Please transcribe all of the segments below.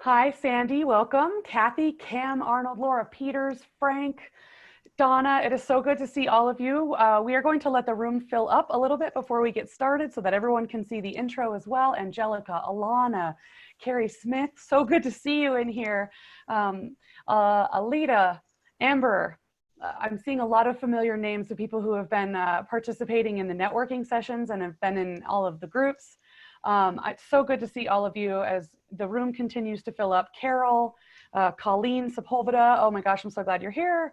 Hi, Sandy. Welcome. Kathy, Cam, Arnold, Laura, Peters, Frank, Donna. It is so good to see all of you. We are going to let the room fill up a little bit before we get started so that everyone can see the intro as well. Angelica, Alana, Carrie Smith. So good to see you in here. Alita, Amber. I'm seeing a lot of familiar names of people who have been participating in the networking sessions and have been in all of the groups. It's so good to see all of you as the room continues to fill up. Carol, Colleen Sepulveda, oh my gosh, I'm so glad you're here.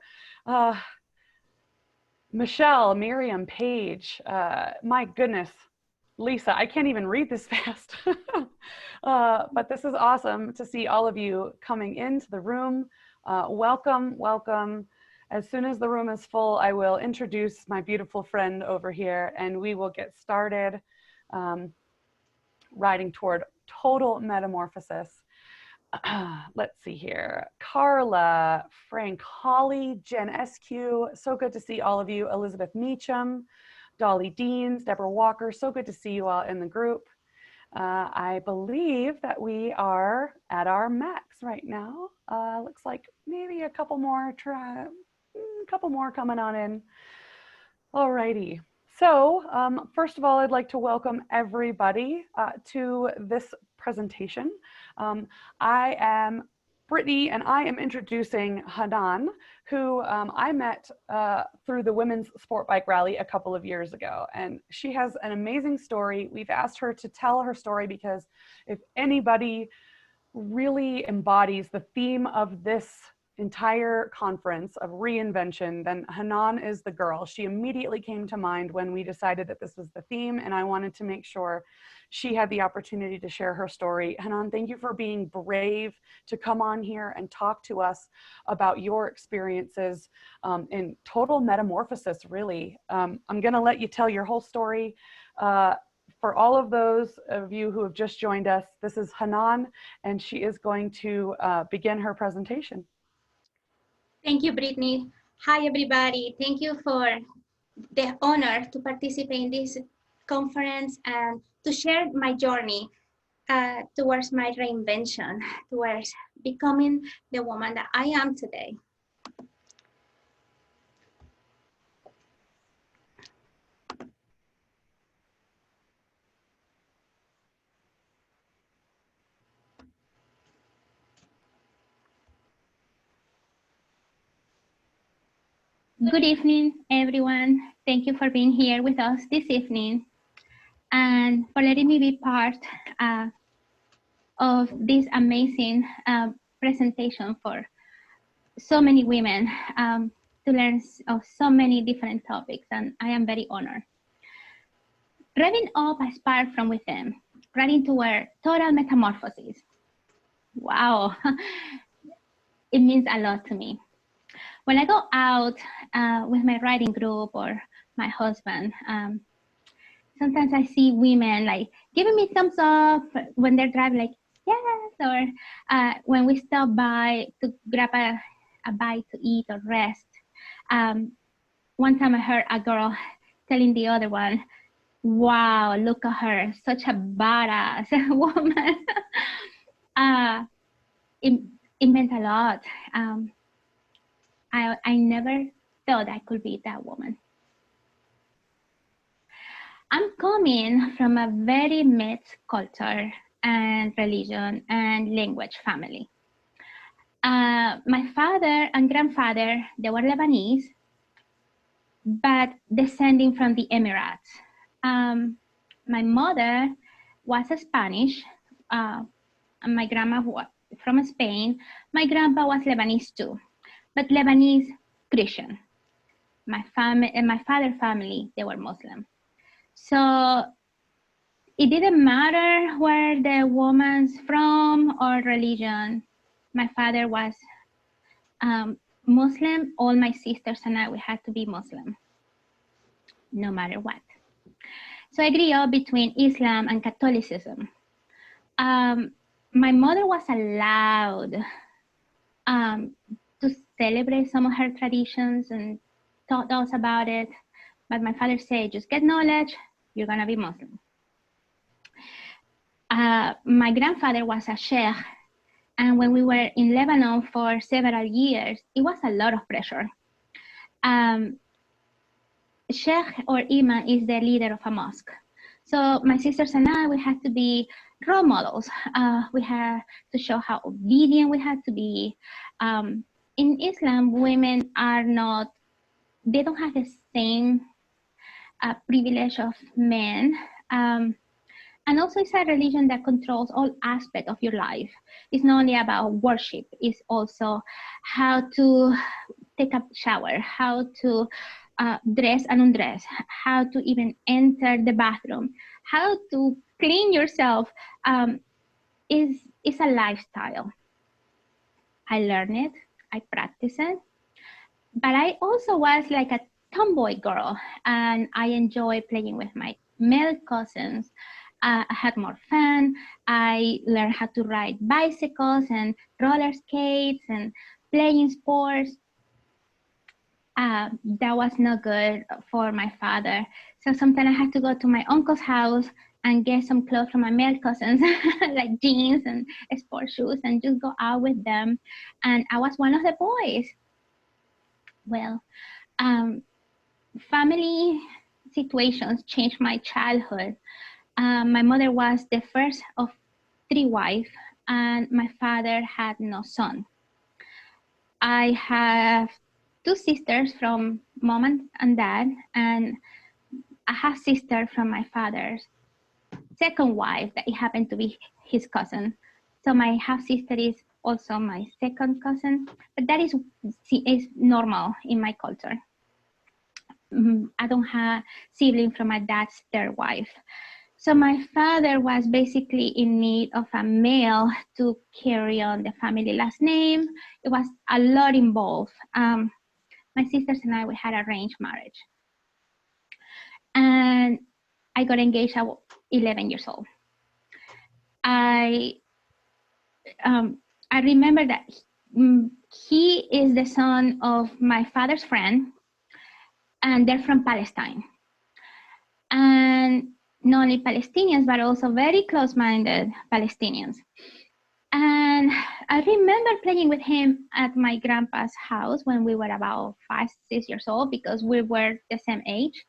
Michelle, Miriam, Paige, my goodness, Lisa, I can't even read this fast. But this is awesome to see all of you coming into the room. Welcome, welcome. As soon as the room is full, I will introduce my beautiful friend over here and we will get started. Riding toward total metamorphosis. Let's see here. Carla, Frank, Holly, Jen SQ. So good to see all of you. Elizabeth Meacham, Dolly Deans, Deborah Walker. So good to see you all in the group. I believe that we are at our max right now. Looks like maybe a couple more coming on in. Alrighty. So first of all, I'd like to welcome everybody to this presentation. I am Brittany and I am introducing Hanan, who I met through the Women's Sport Bike Rally a couple of years ago. And she has an amazing story. We've asked her to tell her story because if anybody really embodies the theme of this entire conference of reinvention, then Hanan is the girl. She immediately came to mind when we decided that this was the theme, and I wanted to make sure she had the opportunity to share her story. Hanan, thank you for being brave to come on here and talk to us about your experiences in total metamorphosis, really. I'm gonna let you tell your whole story. For all of those of you who have just joined us, this is Hanan, and she is going to begin her presentation. Thank you, Brittany. Hi, everybody. Thank you for the honor to participate in this conference and to share my journey towards my reinvention, towards becoming the woman that I am today. Good evening, everyone. Thank you for being here with us this evening and for letting me be part of this amazing presentation for so many women to learn of so many different topics, and I am very honored. Revving up aspire from within, running toward total metamorphosis. Wow, it means a lot to me. When I go out with my riding group or my husband, sometimes I see women like giving me thumbs up when they're driving, like, yes, or when we stop by to grab a bite to eat or rest. One time I heard a girl telling the other one, wow, look at her, such a badass woman. It meant a lot. I never thought I could be that woman. I'm coming from a very mixed culture and religion and language family. My father and grandfather, they were Lebanese, but descending from the Emirates. My mother was Spanish, and my grandma was from Spain. My grandpa was Lebanese too, but Lebanese Christian. My family and my father's family, they were Muslim. So it didn't matter where the woman's from or religion. My father was Muslim. All my sisters and I, we had to be Muslim, no matter what. So I grew up between Islam and Catholicism. My mother was allowed to celebrate some of her traditions and taught us about it. But my father said, just get knowledge, you're gonna be Muslim. My grandfather was a sheikh And when we were in Lebanon for several years, it was a lot of pressure. Sheikh or Imam is the leader of a mosque. So my sisters and I, we had to be role models. We had to show how obedient we had to be. In Islam, women are not, they don't have the same privilege of men. And also it's a religion that controls all aspects of your life. It's not only about worship, it's also how to take a shower, how to dress and undress, how to even enter the bathroom, how to clean yourself. Is a lifestyle. I learned it, I practice it, but I also was like a tomboy girl, and I enjoy playing with my male cousins. I had more fun. I learned how to ride bicycles and roller skates and playing sports. That was not good for my father. So sometimes I had to go to my uncle's house and get some clothes from my male cousins, like jeans and sport shoes, and just go out with them. And I was one of the boys. Well, family situations changed my childhood. My mother was the first of 3 wives, and my father had no son. I have 2 sisters from mom and dad, and a half sister from my father's second wife that it happened to be his cousin. So my half sister is also my second cousin, but that is normal in my culture. I don't have siblings from my dad's third wife. So my father was basically in need of a male to carry on the family last name. It was a lot involved. My sisters and I, we had arranged marriage. And I got engaged at 11 years old. I remember that he is the son of my father's friend, and they're from Palestine. And not only Palestinians, but also very close-minded Palestinians. And I remember playing with him at my grandpa's house when we were about 5, 6 years old, because we were the same age.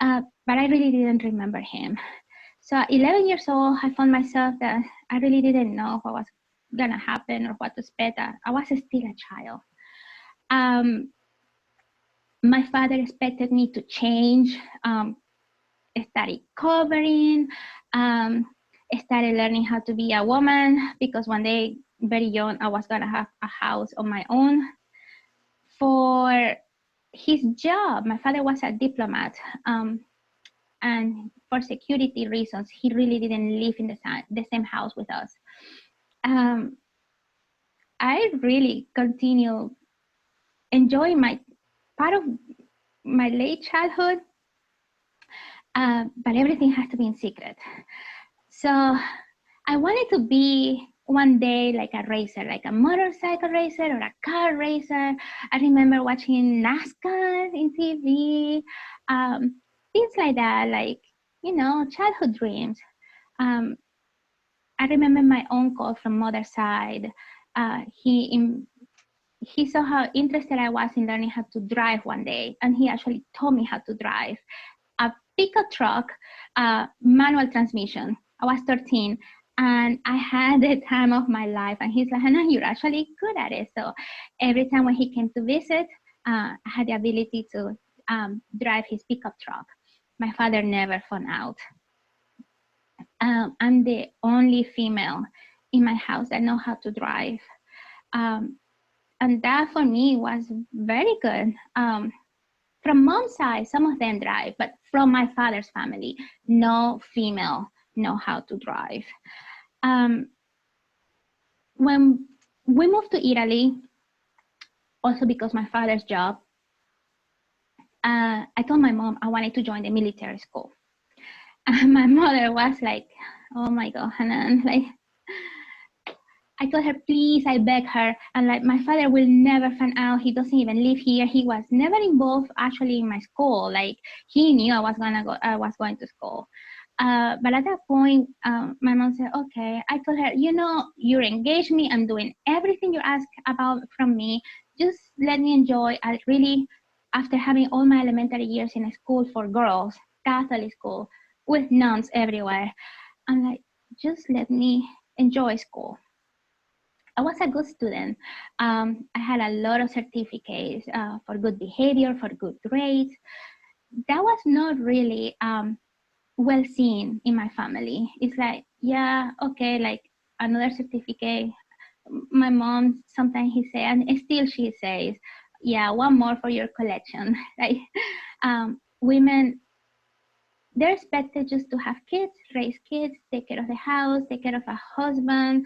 But I really didn't remember him. So at 11 years old, I found myself that I really didn't know what was gonna happen or what to expect. I was still a child. My father expected me to change, study covering, started learning how to be a woman, because one day, very young, I was gonna have a house on my own. For his job, my father was a diplomat, and for security reasons, he really didn't live in the same house with us. I really continue enjoying my part of my late childhood, but everything has to be in secret. So I wanted to be one day like a racer, like a motorcycle racer or a car racer. I remember watching NASCAR in TV, things like that, like, you know, childhood dreams. I remember my uncle from mother's side. He saw how interested I was in learning how to drive one day, and he actually taught me how to drive a pickup truck, manual transmission. I was 13, and I had the time of my life. And he's like, Hanan, you're actually good at it. So every time when he came to visit, I had the ability to drive his pickup truck. My father never found out. I'm the only female in my house that know how to drive. And that for me was very good. From mom's side, some of them drive, but from my father's family, no female know how to drive. When we moved to Italy, also because my father's job, I told my mom I wanted to join the military school. And my mother was like, oh my God, Hanan, like, I told her, please, I beg her. And like, my father will never find out. He doesn't even live here. He was never involved actually in my school. Like, he knew I was going to school. But at that point, my mom said, okay. I told her, you engaged me. I'm doing everything you ask about from me. Just let me enjoy. I really, after having all my elementary years in a school for girls, Catholic school, with nuns everywhere, I'm like, just let me enjoy school. I was a good student. I had a lot of certificates for good behavior, for good grades. That was not really well seen in my family. It's like, yeah, okay, like another certificate. My mom sometimes he say, and still she says, yeah, one more for your collection. Like women, they're expected just to have kids, raise kids, take care of the house, take care of a husband.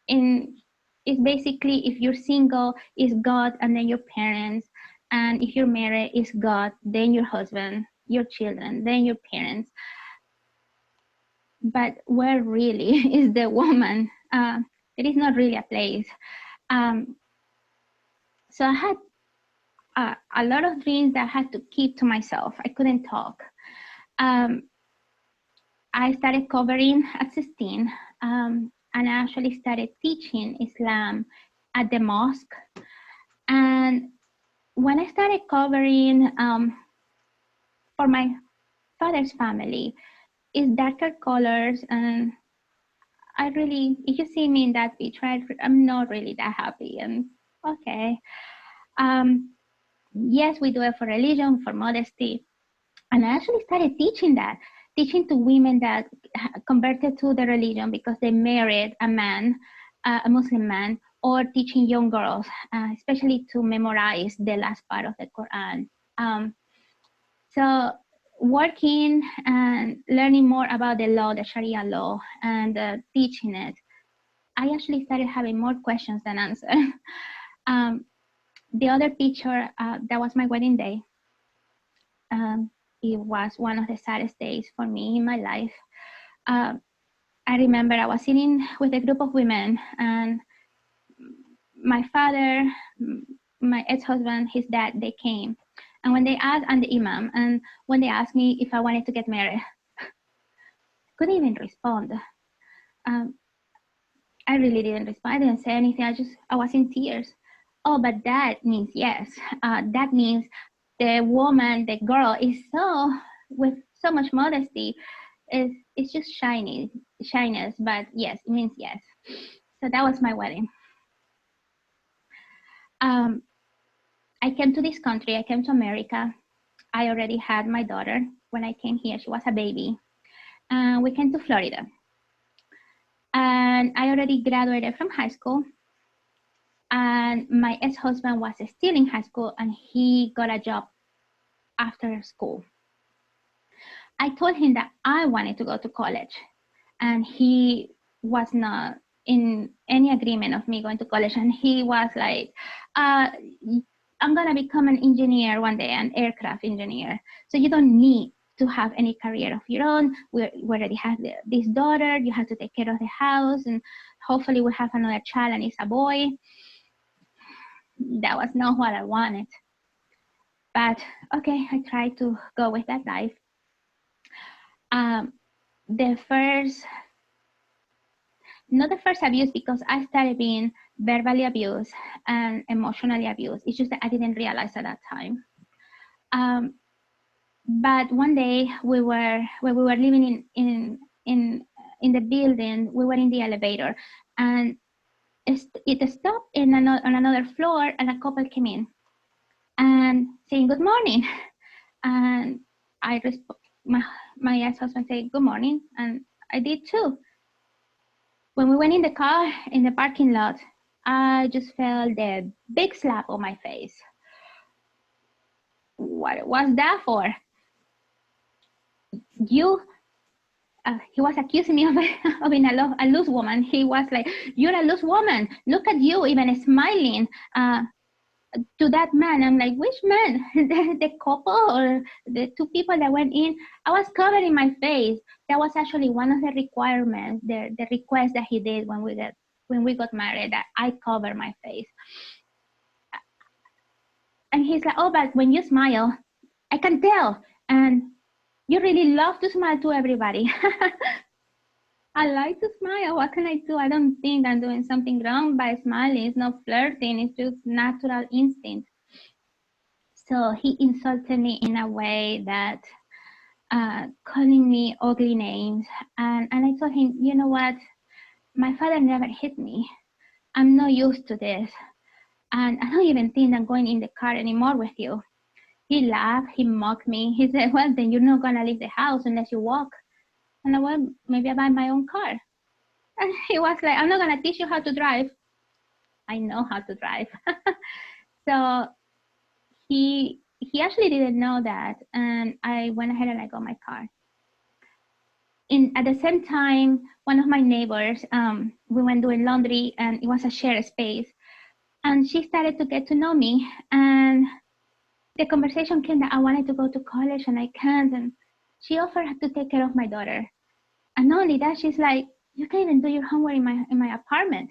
And it's basically, if you're single, it's God and then your parents. And if you're married, it's God, then your husband, your children, then your parents. But where really is the woman? It is not really a place. So I had a lot of dreams that I had to keep to myself. I couldn't talk. I started covering at 16, and I actually started teaching Islam at the mosque. And when I started covering for my father's family, it's darker colors, and I really, if you see me in that picture, I'm not really that happy. And okay, yes, we do it for religion, for modesty. And I actually started teaching that, teaching to women that converted to the religion because they married a man, a Muslim man, or teaching young girls, especially to memorize the last part of the Quran. So working and learning more about the law, the Sharia law, and teaching it, I actually started having more questions than answers. The other picture, that was my wedding day. It was one of the saddest days for me in my life. I remember I was sitting with a group of women, and my father, my ex-husband, his dad, they came. And when they asked, and the imam, and when they asked me if I wanted to get married, I couldn't even respond. I really didn't respond. I didn't say anything. I was in tears. Oh, but that means yes. That means the woman, the girl is so, with so much modesty, it's just shyness, but yes, it means yes. So that was my wedding. I came to this country, I came to America. I already had my daughter when I came here. She was a baby. We came to Florida. And I already graduated from high school. And my ex-husband was still in high school, and he got a job after school. I told him that I wanted to go to college, and he was not in any agreement of me going to college. And he was like, I'm gonna become an engineer one day, an aircraft engineer. So you don't need to have any career of your own. We already have this daughter. You have to take care of the house, and hopefully we'll have another child, and it's a boy. That was not what I wanted. But okay, I tried to go with that life. Not the first abuse, because I started being verbally abused and emotionally abused. It's just that I didn't realize at that time. But one day when we were living in the building, we were in the elevator, and it stopped on another floor, and a couple came in and saying good morning. And my ex-husband said good morning, and I did too. When we went in the car in the parking lot, I just felt the big slap on my face. What was that for? He was accusing me of being a loose woman. He was like, you're a loose woman. Look at you, even smiling to that man. I'm like, which man? the couple or the two people that went in? I was covering my face. That was actually one of the requirements, the request that he did when we got married, that I cover my face. And he's like, oh, but when you smile, I can tell. And You really love to smile to everybody. I like to smile. What can I do? I don't think I'm doing something wrong by smiling. It's not flirting. It's just natural instinct. So he insulted me in a way that calling me ugly names. And I told him, you know what? My father never hit me. I'm not used to this. And I don't even think I'm going in the car anymore with you. He laughed, he mocked me. He said, well, then you're not going to leave the house unless you walk. And I went, maybe I buy my own car. And he was like, I'm not going to teach you how to drive. I know how to drive. So he actually didn't know that. And I went ahead and I got my car. At the same time, one of my neighbors, we went doing laundry and it was a shared space. And she started to get to know me. And the conversation came that I wanted to go to college and I can't. And she offered to take care of my daughter. And not only that, she's like, you can even do your homework in my apartment.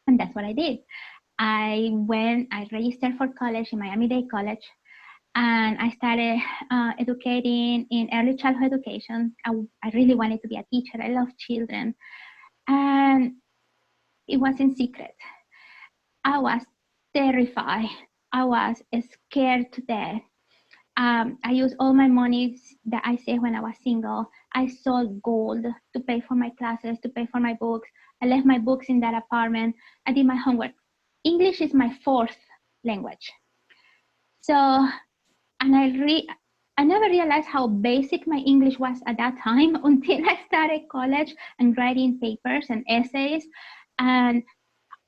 And that's what I did. I registered for college in Miami-Dade College. And I started educating in early childhood education. I really wanted to be a teacher. I love children. And it was in secret. I was terrified. I was scared to death. I used all my money that I saved when I was single. I sold gold to pay for my classes, to pay for my books. I left my books in that apartment. I did my homework. English is my fourth language. So, and I never realized how basic my English was at that time until I started college and writing papers and essays. And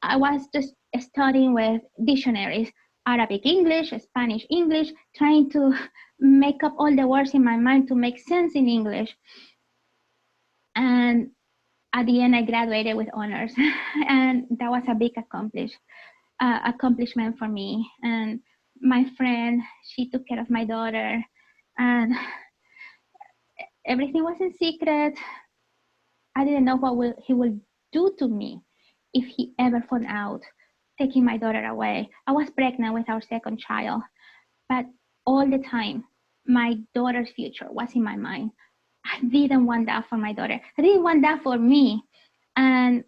I was just studying with dictionaries, Arabic English, Spanish English, trying to make up all the words in my mind to make sense in English. And at the end, I graduated with honors. And that was a big accomplishment for me. And my friend, she took care of my daughter, and everything was in secret. I didn't know what he would do to me if he ever found out taking my daughter away. I was pregnant with our second child, but all the time, my daughter's future was in my mind. I didn't want that for my daughter. I didn't want that for me. And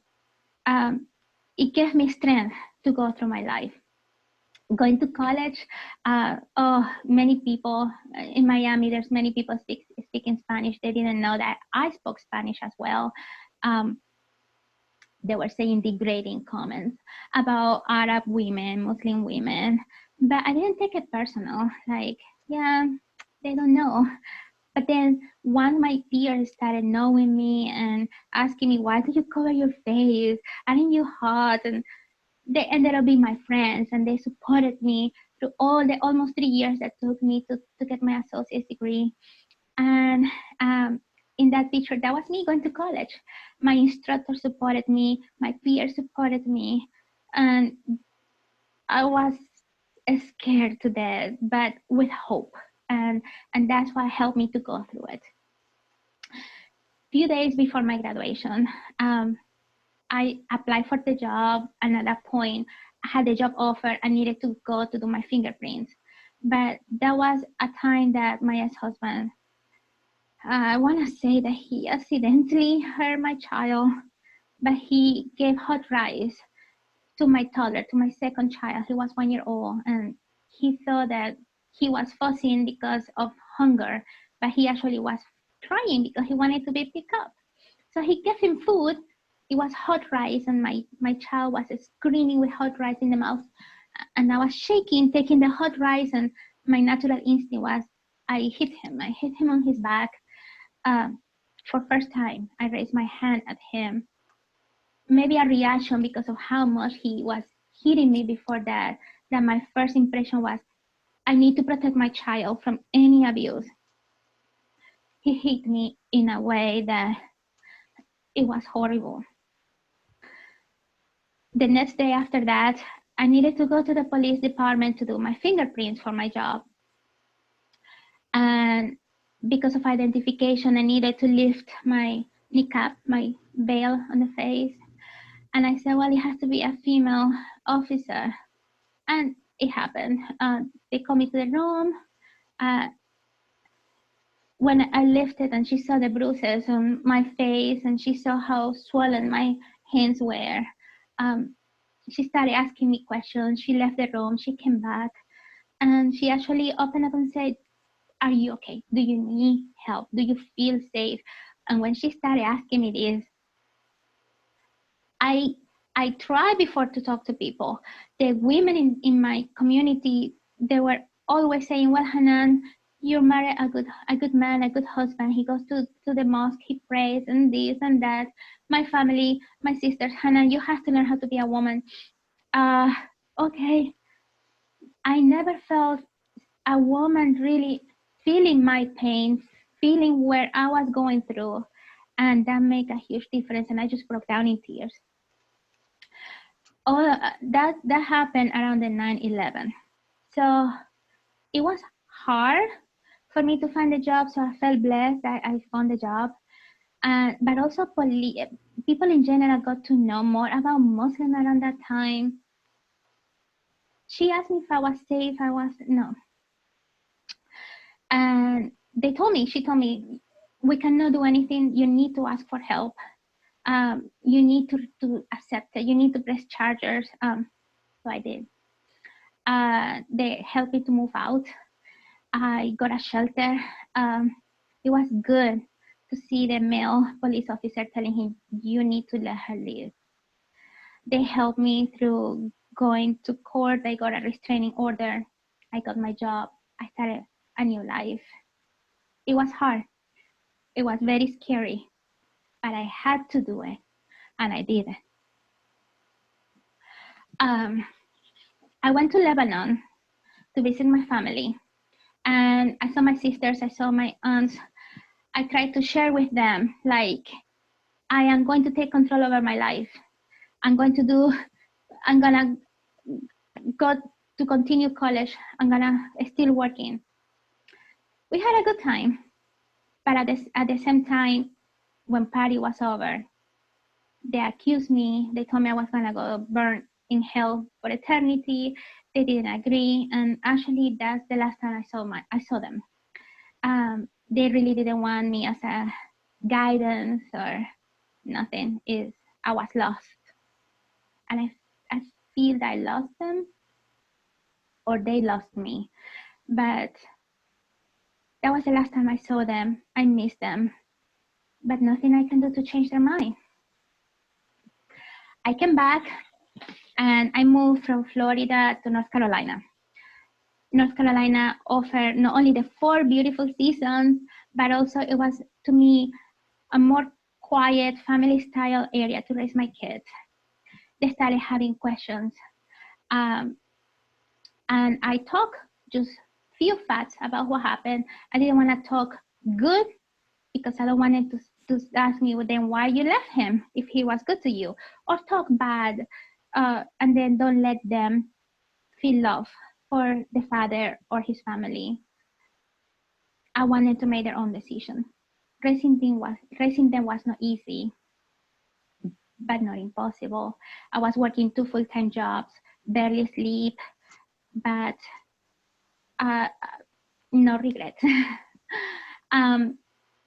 it gave me strength to go through my life. Going to college, many people in Miami, there's many people speaking Spanish. They didn't know that I spoke Spanish as well. They were saying degrading comments about Arab women, Muslim women, but I didn't take it personal. Like, yeah, they don't know. But then once my peers started knowing me and asking me, why do you cover your face? Aren't you hot? And they ended up being my friends, and they supported me through all the almost 3 years that took me to get my associate's degree. And in that picture, that was me going to college. My instructor supported me, my peers supported me, and I was scared to death, but with hope. And that's what helped me to go through it. Few days before my graduation, I applied for the job, and at that point, I had the job offer. I needed to go to do my fingerprints. But that was a time that my ex-husband, I want to say that he accidentally hurt my child, but he gave hot rice to my toddler, to my second child. He was 1 year old, and he thought that he was fussing because of hunger, but he actually was crying because he wanted to be picked up. So he gave him food. It was hot rice, and my child was screaming with hot rice in the mouth. And I was shaking, taking the hot rice, and my natural instinct was, I hit him. I hit him on his back. For first time, I raised my hand at him. Maybe a reaction because of how much he was hitting me before that my first impression was, I need to protect my child from any abuse. He hit me in a way that it was horrible. The next day after that, I needed to go to the police department to do my fingerprints for my job. And because of identification, I needed to lift my niqab, my veil on the face. And I said, well, it has to be a female officer. And it happened. They called me to the room. when I lifted and she saw the bruises on my face and she saw how swollen my hands were, she started asking me questions. She left the room, she came back, and she actually opened up and said, "Are you okay? Do you need help? Do you feel safe?" And when she started asking me this, I tried before to talk to people. The women in my community, they were always saying, "Well, Hanan, you married a good man, a good husband. He goes to the mosque, he prays, and this and that. My family, my sisters, Hanan, you have to learn how to be a woman." Uh, okay. I never felt a woman really feeling my pain, feeling where I was going through, and that made a huge difference. And I just broke down in tears. All that happened around the 9/11. So it was hard for me to find a job. So I felt blessed that I found a job. But also people in general got to know more about Muslim around that time. She asked me if I was safe. I was no. And she told me, "We cannot do anything. You need to ask for help. You need to accept it. You need to press chargers." So I did. They helped me to move out. I got a shelter. It was good to see the male police officer telling him, "You need to let her live." They helped me through going to court. I got a restraining order. I got my job. I started a new life. It was hard. It was very scary, but I had to do it, and I did it. I went to Lebanon to visit my family, and I saw my sisters, I saw my aunts. I tried to share with them, like, I am going to take control over my life. I'm gonna go to continue college. I'm gonna still working. We had a good time, but at the same time, when party was over, they accused me. They told me I was gonna go burn in hell for eternity. They didn't agree, and actually, that's the last time I saw them. They really didn't want me as a guidance or nothing. I was lost, and I feel that I lost them, or they lost me. But that was the last time I saw them. I miss them, but nothing I can do to change their mind. I came back and I moved from Florida to North Carolina. North Carolina offered not only the 4 beautiful seasons, but also it was, to me, a more quiet family style area to raise my kids. They started having questions. And I talked just few facts about what happened. I didn't want to talk good because I don't want them to ask me, "Well, then why you left him if he was good to you?" Or talk bad, and then don't let them feel love for the father or his family. I wanted to make their own decision. Raising them was not easy, but not impossible. I was working 2 full-time jobs, barely sleep, but no regrets.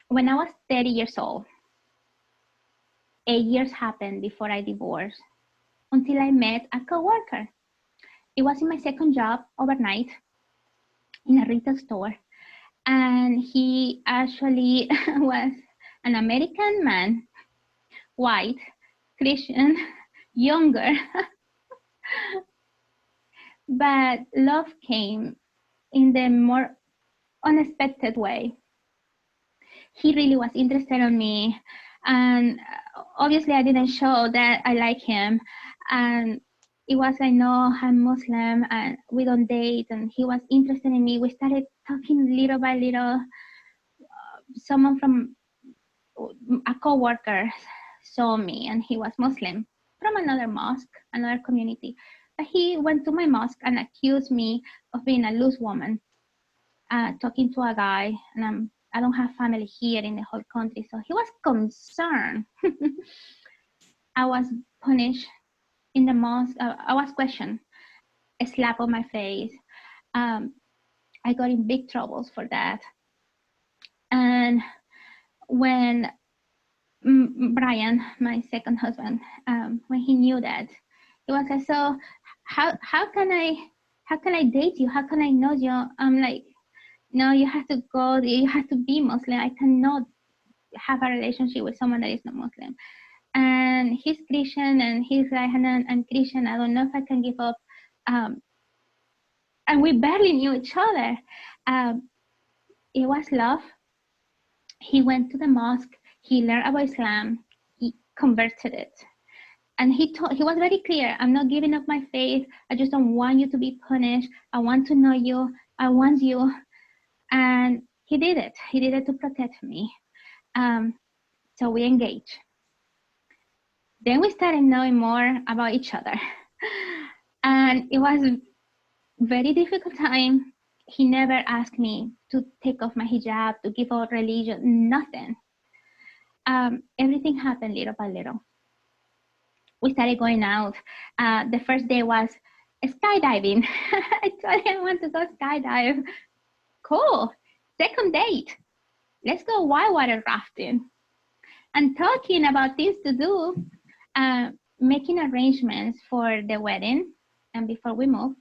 When I was 30 years old, 8 years happened before I divorced until I met a coworker. It was in my second job overnight in a retail store. And he actually was an American man, white, Christian, younger. But love came in the more unexpected way. He really was interested in me. And obviously I didn't show that I like him. And it was, I know I'm Muslim and we don't date, and he was interested in me. We started talking little by little. Someone from a coworker saw me, and he was Muslim from another mosque, another community. But he went to my mosque and accused me of being a loose woman, talking to a guy, and I don't have family here in the whole country. So he was concerned. I was punished in the mosque. I was questioned, a slap on my face. I got in big troubles for that. And when Brian, my second husband, when he knew that, he was like, so how can I date you? How can I know you? I'm like, no, you have to go, you have to be Muslim. I cannot have a relationship with someone that is not Muslim. And he's Christian, and he's like, Hanan, I'm Christian. I don't know if I can give up. And we barely knew each other. It was love. He went to the mosque. He learned about Islam. He converted it. And he was very clear, I'm not giving up my faith. I just don't want you to be punished. I want to know you. I want you. And he did it. He did it to protect me. So we engaged. Then we started knowing more about each other. And it was a very difficult time. He never asked me to take off my hijab, to give up religion, nothing. Everything happened little by little. We started going out. The first day was skydiving. I told him I want to go skydive. Cool. Second date, let's go whitewater rafting. And talking about things to do, making arrangements for the wedding and before we moved.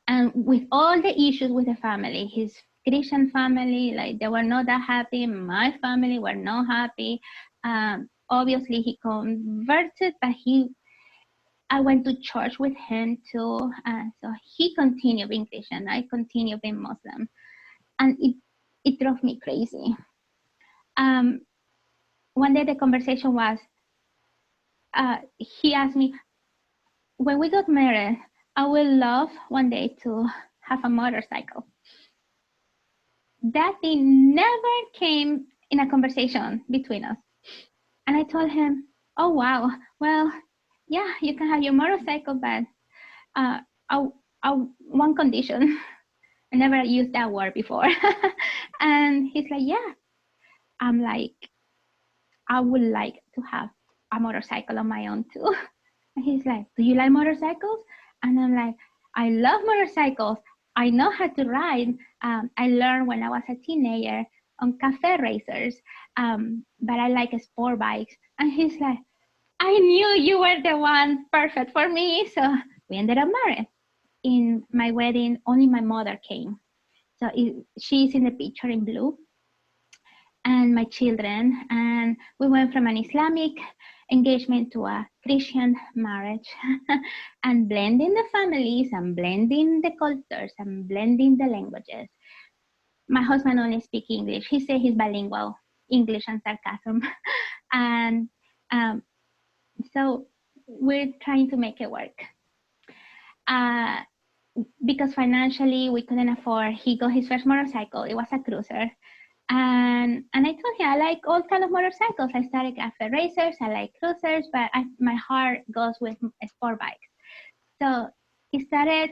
And with all the issues with the family, his Christian family, like they were not that happy. My family were not happy. Obviously he converted, but I went to church with him too. So he continued being Christian. I continued being Muslim. And it drove me crazy. One day the conversation was, he asked me, when we got married, I would love one day to have a motorcycle. That thing never came in a conversation between us. And I told him, oh, wow, well, yeah, you can have your motorcycle, but one condition. I never used that word before. And he's like, yeah. I'm like, I would like to have a motorcycle on my own too. And he's like, do you like motorcycles? And I'm like, I love motorcycles. I know how to ride. I learned when I was a teenager on cafe racers, but I like sport bikes. And he's like, I knew you were the one perfect for me. So we ended up married. In my wedding, only my mother came. So she's in the picture in blue. And my children, and we went from an Islamic engagement to a Christian marriage and blending the families and blending the cultures and blending the languages. My husband only speaks English. He says he's bilingual, English and sarcasm. And so we're trying to make it work. Because financially we couldn't afford, he got his first motorcycle. It was a cruiser. And I told him, I like all kind of motorcycles. I started cafe racers, I like cruisers, but my heart goes with sport bikes. So he started,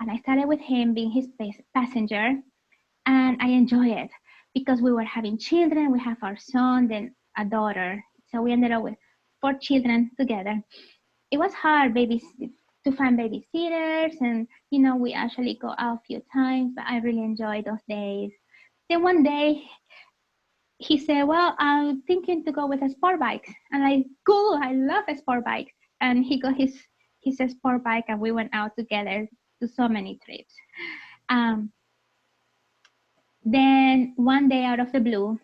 and I started with him being his passenger, and I enjoy it because we were having children. We have our son, then a daughter. So we ended up with 4 children together. It was hard to find babysitters, and we actually go out a few times, but I really enjoyed those days. Then one day he said, well, I'm thinking to go with a sport bike. And I'm like, cool, I love a sport bike. And he got his sport bike, and we went out together to so many trips. Then one day out of the blue,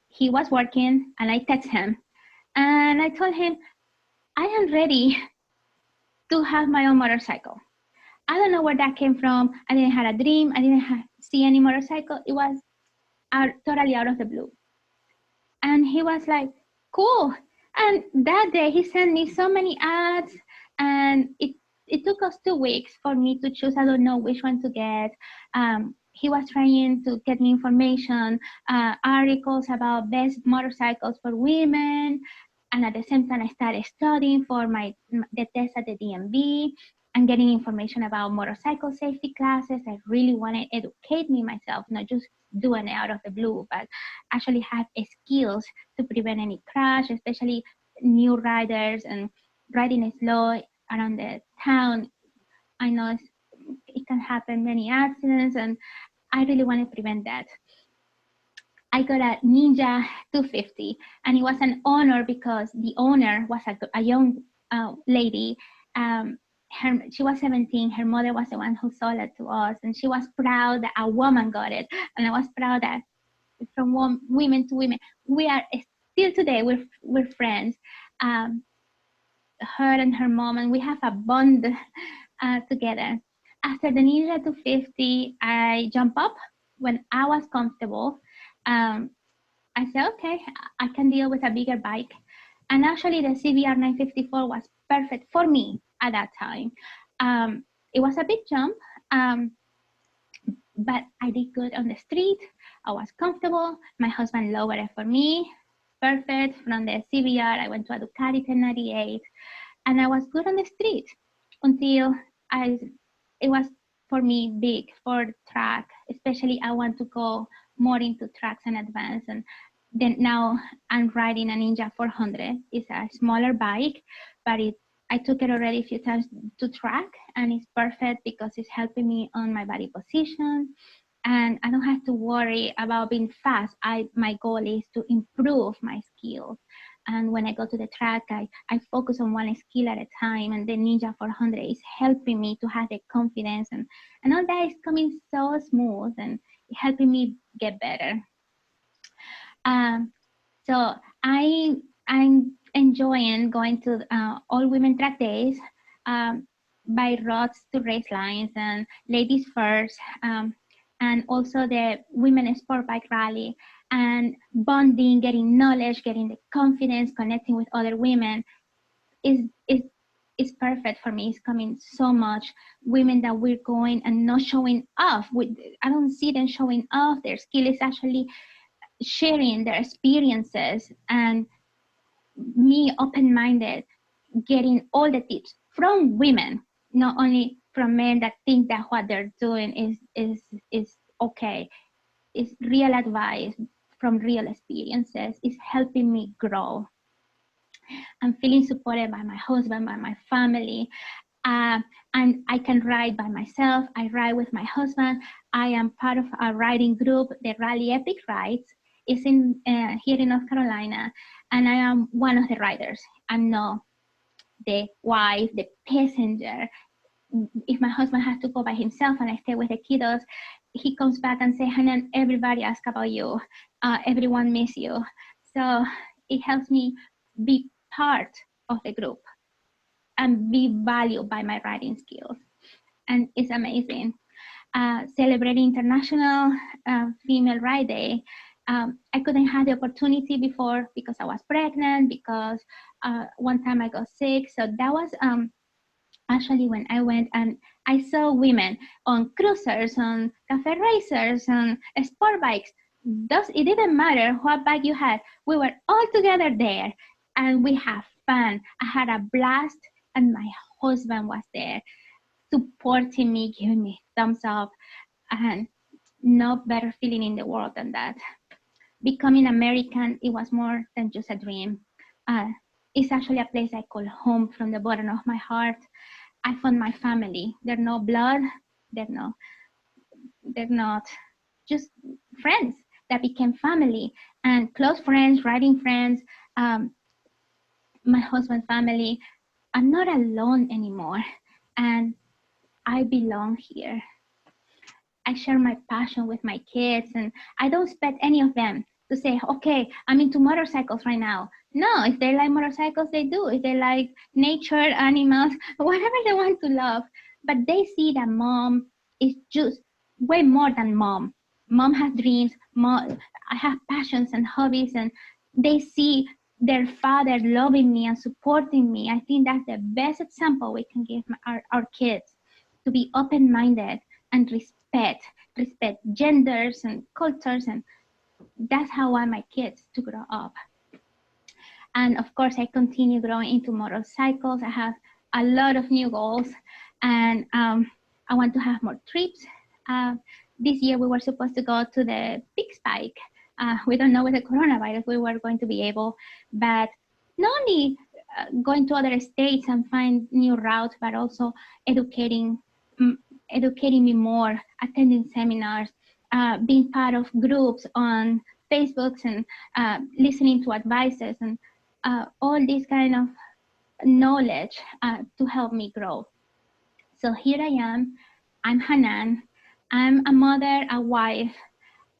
he was working, and I texted him. And I told him, I am ready to have my own motorcycle. I don't know where that came from. I didn't have a dream. I didn't see any motorcycle. It was totally out of the blue. And he was like, cool. And that day he sent me so many ads, and it took us 2 weeks for me to choose. I don't know which one to get. He was trying to get me information, articles about best motorcycles for women. And at the same time, I started studying for the test at the DMV and getting information about motorcycle safety classes. I really wanted to educate me myself, not just doing it out of the blue, but actually have skills to prevent any crash, especially new riders and riding slow around the town. I know it can happen many accidents, and I really want to prevent that. I got a Ninja 250, and it was an honor because the owner was a young lady. She was 17. Her mother was the one who sold it to us, and she was proud that a woman got it, and I was proud that from women to women, we are still today. We're friends. Her and her mom, and we have a bond together. After the Ninja 250, I jump up when I was comfortable. I said, okay, I can deal with a bigger bike. And actually the CBR 954 was perfect for me at that time. It was a big jump, but I did good on the street. I was comfortable. My husband lowered it for me. Perfect. From the CBR, I went to a Ducati 1098, and I was good on the street until it was for me big for track, especially I want to go more into tracks and advance. And then now I'm riding a Ninja 400. It's a smaller bike, but I took it already a few times to track, and it's perfect because it's helping me on my body position, and I don't have to worry about being fast. My goal is to improve my skills. And when I go to the track, I focus on one skill at a time, and the Ninja 400 is helping me to have the confidence, and all that is coming so smooth and helping me get better. So I'm enjoying going to all women track days, by roads to race lines and ladies first, and also the women sport bike rally, and bonding, getting knowledge, getting the confidence, connecting with other women is perfect for me. It's coming so much. Women that we're going and not showing off. I don't see them showing off. Their skill is actually sharing their experiences, and me open-minded, getting all the tips from women, not only from men that think that what they're doing is okay. It's real advice from real experiences. It's helping me grow. I'm feeling supported by my husband, by my family, and I can ride by myself. I ride with my husband. I am part of a riding group, the Rally Epic Rides. It's in here in North Carolina, and I am one of the riders. I'm not the wife, the passenger. If my husband has to go by himself and I stay with the kiddos, he comes back and says, Hanan, everybody asks about you. Everyone miss you. So it helps me be part of the group and be valued by my riding skills. And it's amazing. Celebrating International Female Ride Day. I couldn't have the opportunity before because I was pregnant, because one time I got sick. So that was actually when I went and I saw women on cruisers, on cafe racers, on sport bikes. It didn't matter what bike you had. We were all together there and we had fun. I had a blast, and my husband was there supporting me, giving me thumbs up, and no better feeling in the world than that. Becoming American, it was more than just a dream. It's actually a place I call home from the bottom of my heart. I found my family. They're no blood. They're not just friends that became family, and close friends, riding friends, my husband's family. I'm not alone anymore, and I belong here. I share my passion with my kids, and I don't expect any of them to say, okay, I'm into motorcycles right now. No, if they like motorcycles, they do. If they like nature, animals, whatever they want to love. But they see that mom is just way more than mom. Mom has dreams. I have passions and hobbies, and they see their father loving me and supporting me. I think that's the best example we can give our kids, to be open-minded and respect genders and cultures, and that's how I want my kids to grow up. And of course, I continue growing into motorcycles. I have a lot of new goals, and I want to have more trips. This year we were supposed to go to the Big Spike. We don't know with the coronavirus we were going to be able, but not only going to other states and find new routes, but also educating me more, attending seminars, being part of groups on Facebooks and listening to advices and all this kind of knowledge to help me grow. So here I am. I'm Hanan. I'm a mother, a wife,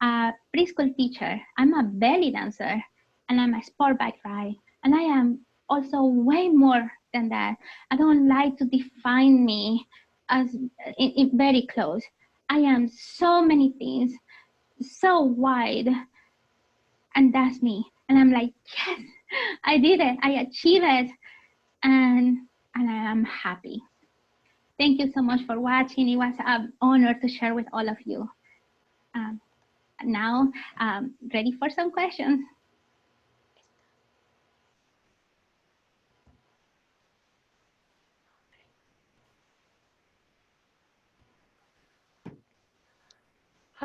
a preschool teacher. I'm a belly dancer, and I'm a sport bike ride. And I am also way more than that. I don't like to define me as in very close. I am so many things, so wide, and that's me. And I'm like, yes, I did it. I achieved it, and I am happy. Thank you so much for watching. It was an honor to share with all of you. Now, ready for some questions.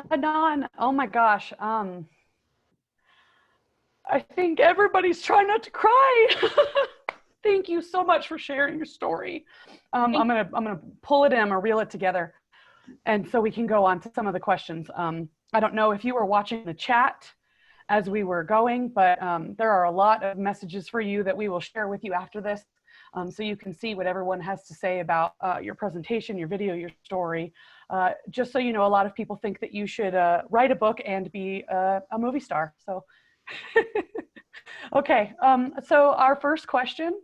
Hanan, oh my gosh. I think everybody's trying not to cry. Thank you so much for sharing your story. I'm gonna pull it in, I'm gonna reel it together, and so we can go on to some of the questions. I don't know if you were watching the chat as we were going, but there are a lot of messages for you that we will share with you after this, so you can see what everyone has to say about your presentation, your video, your story. Just so you know, a lot of people think that you should write a book and be a movie star. So, okay. So our first question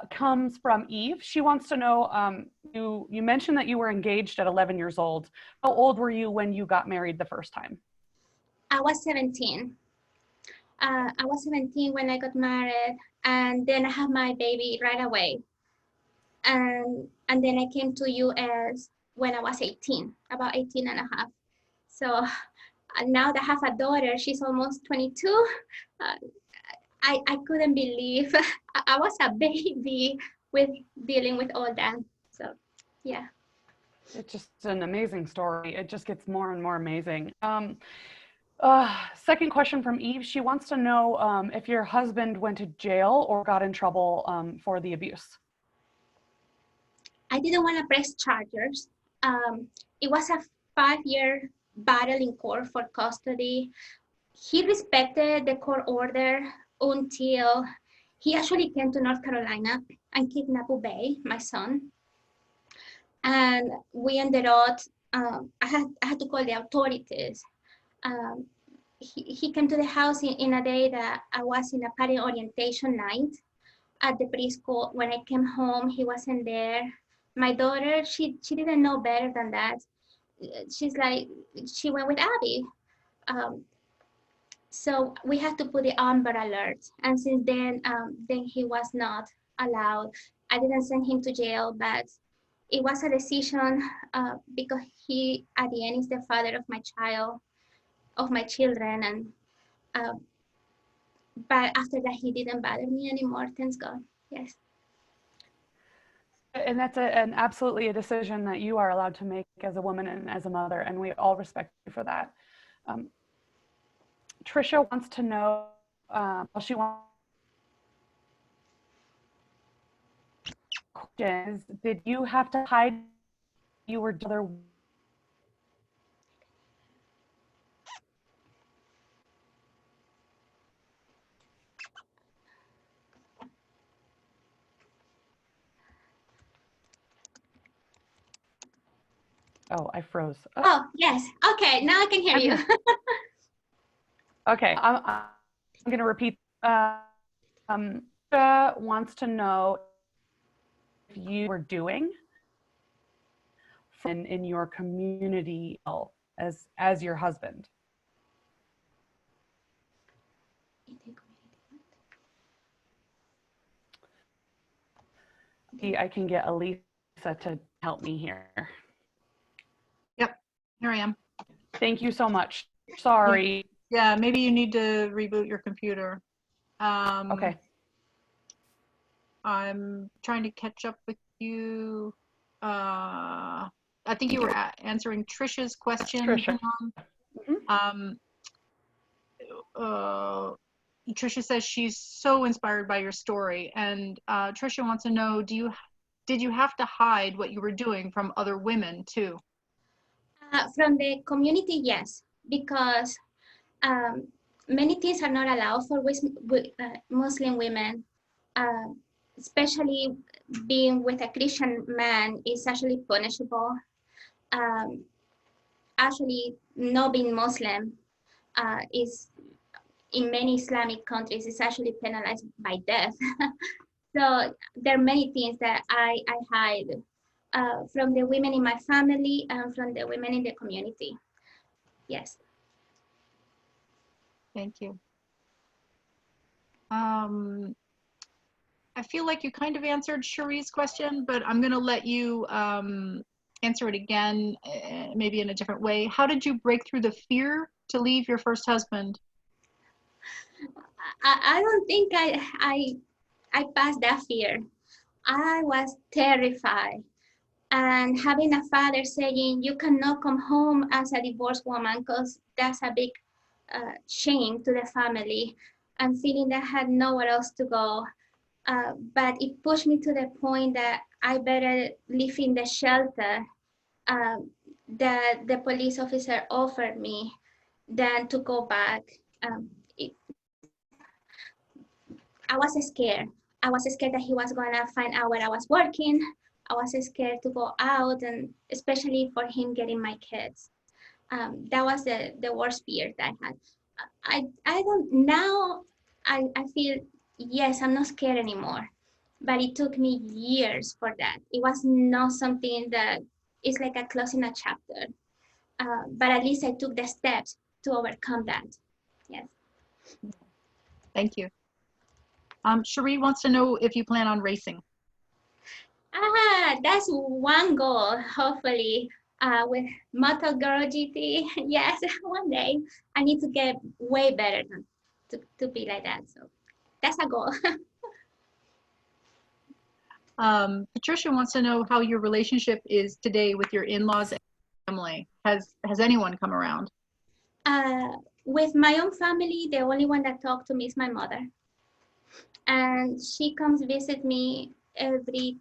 comes from Eve. She wants to know, you mentioned that you were engaged at 11 years old. How old were you when you got married the first time? I was 17. I was 17 when I got married, and then I had my baby right away. And then I came to US when I was 18, about 18 and a half. So now that I have a daughter, she's almost 22. I couldn't believe I was a baby with dealing with all that. So, yeah. It's just an amazing story. It just gets more and more amazing. Second question from Eve. She wants to know if your husband went to jail or got in trouble for the abuse. I didn't want to press charges. It was a 5-year battle in court for custody. He respected the court order until he actually came to North Carolina and kidnapped Ube, my son. And we ended up, I had to call the authorities. He came to the house in a day that I was in a parent orientation night at the preschool. When I came home, he wasn't there. My daughter, she didn't know better than that. She's like, she went with Abby. So we had to put the Amber Alert. And since then he was not allowed. I didn't send him to jail, but it was a decision because he, at the end, is the father of my child, of my children. And but after that, he didn't bother me anymore, thanks God, yes. And that's absolutely a decision that you are allowed to make as a woman and as a mother, and we all respect you for that. Trisha wants to know, did you have to hide you were other? Oh, I froze. Oh, yes. Okay, now I can hear you. Okay, I'm going to repeat. Trisha wants to know if you were doing in your community as your husband. I can get Elisa to help me here. Yep, here I am. Thank you so much. Sorry. Yeah, maybe you need to reboot your computer. Okay. I'm trying to catch up with you. I think you were answering Trisha's question. Trisha. Trisha says she's so inspired by your story, and Trisha wants to know, did you have to hide what you were doing from other women too? From the community, yes, because Many things are not allowed for Muslim women, especially being with a Christian man is actually punishable. Actually, not being Muslim is in many Islamic countries is actually penalized by death. So there are many things that I hide from the women in my family and from the women in the community. Yes. Thank you. I feel like you kind of answered Cherie's question, but I'm going to let you answer it again, maybe in a different way. How did you break through the fear to leave your first husband? I don't think I passed that fear. I was terrified. And having a father saying, you cannot come home as a divorced woman because that's a big shame to the family, and feeling that I had nowhere else to go. But it pushed me to the point that I better live in the shelter that the police officer offered me than to go back. I was scared. I was scared that he was gonna find out where I was working. I was scared to go out, and especially for him getting my kids. That was the worst fear that I had. I don't, now I feel, yes, I'm not scared anymore, but it took me years for that. It was not something that is like a closing a chapter, but at least I took the steps to overcome that. Yes. Thank you. Cherie wants to know if you plan on racing. That's one goal, hopefully, with Motor Girl GT. Yes, one day I need to get way better to be like that. So that's a goal. Patricia wants to know how your relationship is today with your in-laws and family. Has anyone come around? With my own family, the only one that talked to me is my mother. And she comes visit me every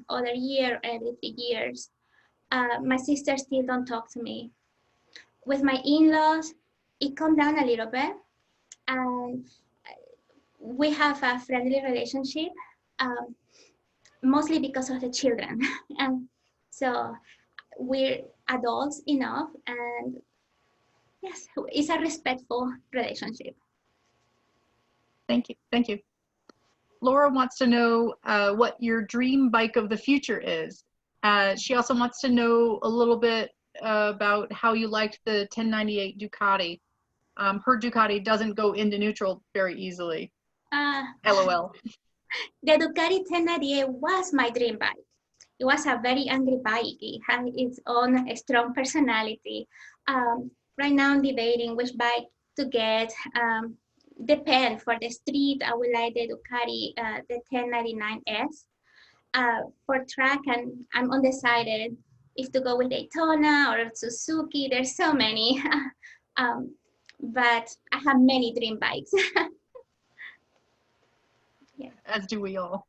other year, every 3 years. My sisters still don't talk to me. With my in-laws, it calmed down a little bit. And we have a friendly relationship, mostly because of the children. And so we're adults enough, and yes, it's a respectful relationship. Thank you. Thank you. Laura wants to know what your dream bike of the future is. She also wants to know a little bit about how you liked the 1098 Ducati. Her Ducati doesn't go into neutral very easily. LOL. The Ducati 1098 was my dream bike. It was a very angry bike. It had its own strong personality. Right now I'm debating which bike to get. Depend for the street. I would like the Ducati, the 1099S. For track, and I'm undecided if to go with Daytona or Suzuki. There's so many, but I have many dream bikes. Yeah. As do we all.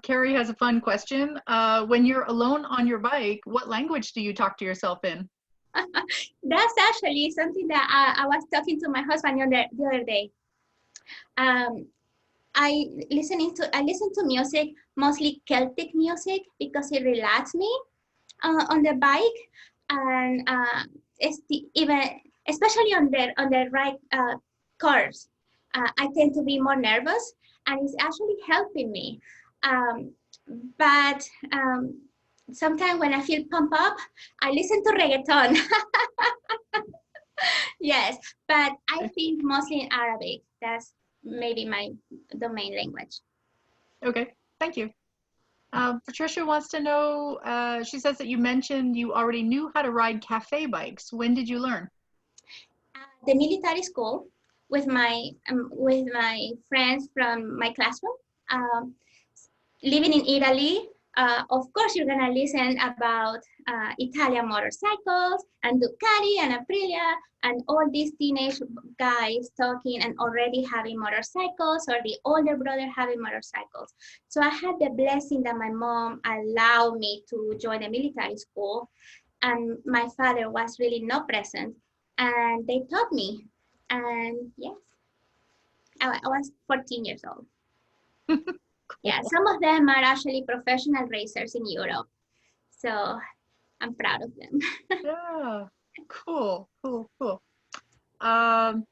Carrie has a fun question. When you're alone on your bike, what language do you talk to yourself in? That's actually something that I was talking to my husband the other day. I listen to music, mostly Celtic music, because it relaxes me on the bike, and even especially on the right curves, I tend to be more nervous, and it's actually helping me. But sometimes when I feel pumped up, I listen to reggaeton. Yes, but I think mostly in Arabic. That's maybe the main language. Okay, thank you. Patricia wants to know, she says that you mentioned you already knew how to ride cafe bikes. When did you learn? The military school with my friends from my classroom. Living in Italy, of course, you're gonna listen about Italian motorcycles and Ducati and Aprilia and all these teenage guys talking and already having motorcycles, or the older brother having motorcycles. So I had the blessing that my mom allowed me to join the military school, and my father was really not present. and they taught me. And yes, I was 14 years old. Cool. Yeah, some of them are actually professional racers in Europe. So I'm proud of them. Yeah, cool, cool, cool. Um,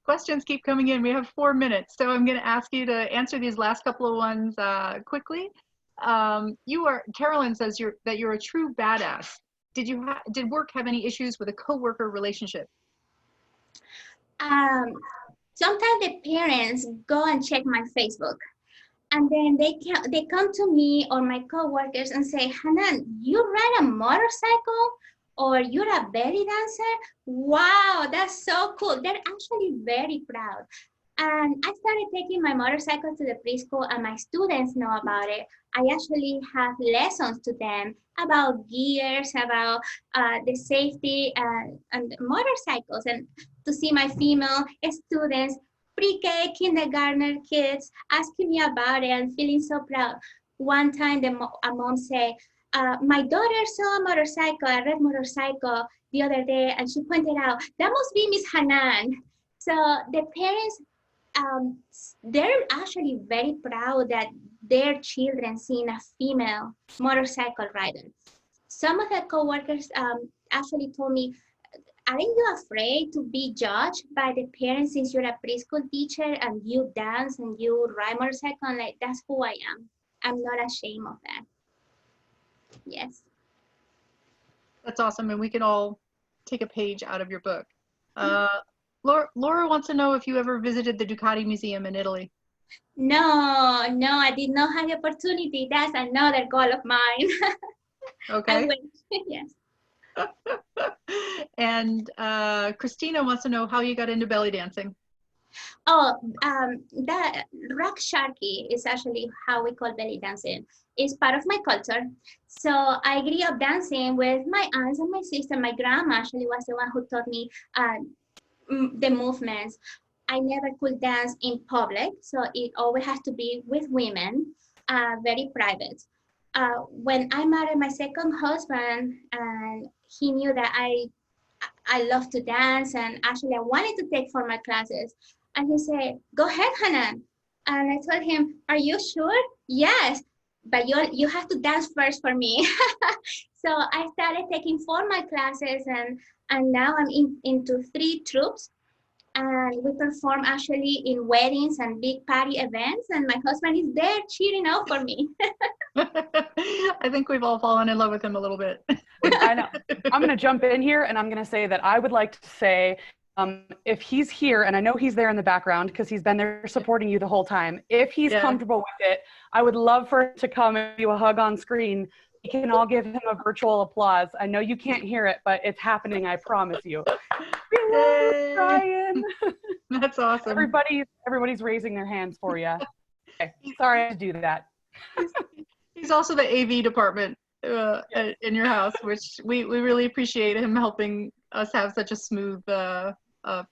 questions keep coming in. We have 4 minutes, so I'm going to ask you to answer these last couple of ones quickly. Carolyn says that you're a true badass. Did work have any issues with a coworker relationship? Sometimes the parents go and check my Facebook, and then they come to me or my coworkers and say, Hanan, you ride a motorcycle or you're a belly dancer? Wow, that's so cool. They're actually very proud. And I started taking my motorcycle to the preschool, and my students know about it. I actually have lessons to them about gears, about the safety and motorcycles, and to see my female students, pre-K, kindergartner kids, asking me about it and feeling so proud. One time, a mom said, my daughter saw a motorcycle, a red motorcycle, the other day, and she pointed out, that must be Miss Hanan. So the parents, they're actually very proud that their children seen a female motorcycle rider. Some of the coworkers actually told me, aren't you afraid to be judged by the parents since you're a preschool teacher and you dance and you ride motorcycle? And like, that's who I am. I'm not ashamed of that. Yes. That's awesome, and we can all take a page out of your book. Laura wants to know if you ever visited the Ducati Museum in Italy. No, I did not have the opportunity. That's another goal of mine. Okay. I wish. Yes. And Christina wants to know how you got into belly dancing. Oh, the rock sharky is actually how we call belly dancing. It's part of my culture. So I grew up dancing with my aunts and my sister. My grandma actually was the one who taught me the movements. I never could dance in public, so it always has to be with women, very private. When I married my second husband, and he knew that I love to dance, and actually I wanted to take formal classes, and he said, "Go ahead, Hanan." And I told him, "Are you sure?" "Yes, but you have to dance first for me." So I started taking formal classes, and now I'm into 3 troops. And we perform actually in weddings and big party events, and my husband is there cheering out for me. I think we've all fallen in love with him a little bit. I know. I'm going to jump in here, and I'm going to say that I would like to say, if he's here, and I know he's there in the background because he's been there supporting you the whole time, if he's comfortable with it, I would love for him to come and do a hug on screen. We can all give him a virtual applause. I know you can't hear it, but it's happening, I promise you. Yay. Brian. That's awesome. Everybody's raising their hands for you. Okay. Sorry to do that. He's also the AV department in your house, which we really appreciate him helping us have such a smooth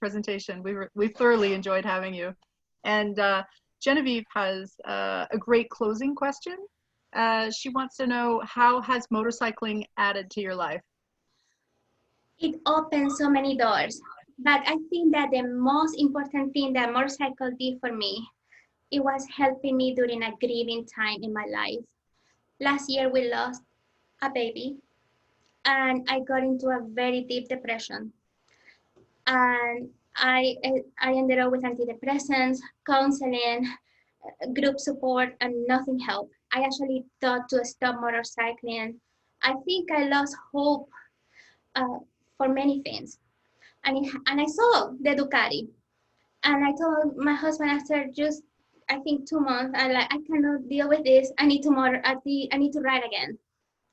presentation. We thoroughly enjoyed having you. And Genevieve has a great closing question. She wants to know, how has motorcycling added to your life? It opens so many doors, but I think that the most important thing that motorcycle did for me, it was helping me during a grieving time in my life. Last year we lost a baby, and I got into a very deep depression. And I ended up with antidepressants, counseling, group support, and nothing helped. I actually thought to stop motorcycling. I think I lost hope for many things. And I saw the Ducati. And I told my husband after just, I think 2 months, I cannot deal with this. I need to ride again.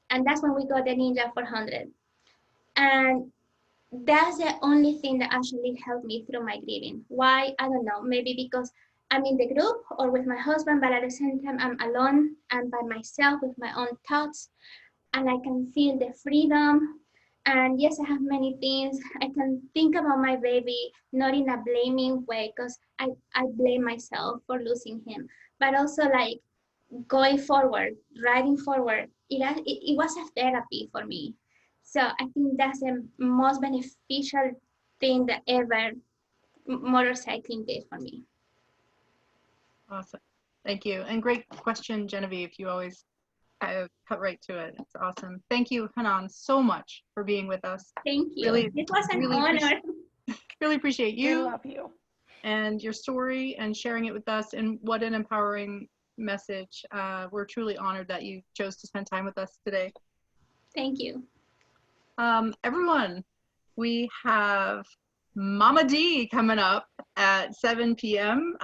And that's when we got the Ninja 400. And that's the only thing that actually helped me through my grieving. Why? I don't know. Maybe because I'm in the group or with my husband, but at the same time, I'm alone and by myself with my own thoughts. And I can feel the freedom. And yes, I have many things. I can think about my baby, not in a blaming way, because I blame myself for losing him, but also like going forward, riding forward. It was a therapy for me. So I think that's the most beneficial thing that ever motorcycling did for me. Awesome. Thank you. And great question, Genevieve. You always cut right to it. It's awesome. Thank you, Hanan, so much for being with us. Thank you. Really, It was an really honor. Really appreciate We you love you. and your story and sharing it with us. And what an empowering message. We're truly honored that you chose to spend time with us today. Thank you. Everyone, we have Mama D coming up at 7 p.m.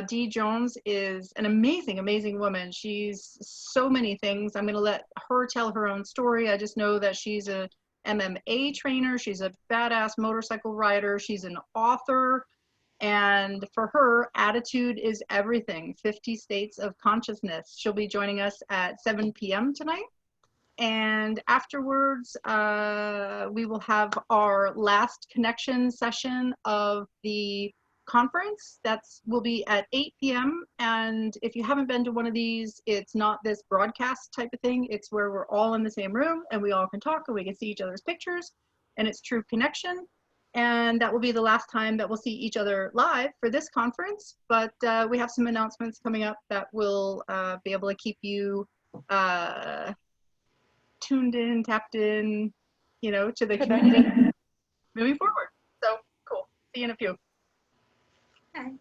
Dee Jones is an amazing, amazing woman. She's so many things. I'm going to let her tell her own story. I just know that she's a MMA trainer. She's a badass motorcycle rider. She's an author. And for her, attitude is everything. 50 States of Consciousness. She'll be joining us at 7 p.m. tonight. And afterwards, we will have our last connection session of the conference. Will be at 8 p.m. And if you haven't been to one of these, it's not this broadcast type of thing. It's where we're all in the same room and we all can talk and we can see each other's pictures, and it's true connection. And that will be the last time that we'll see each other live for this conference. But we have some announcements coming up that will be able to keep you tuned in, tapped in, to the community moving forward. So cool. See you in a few. Bye.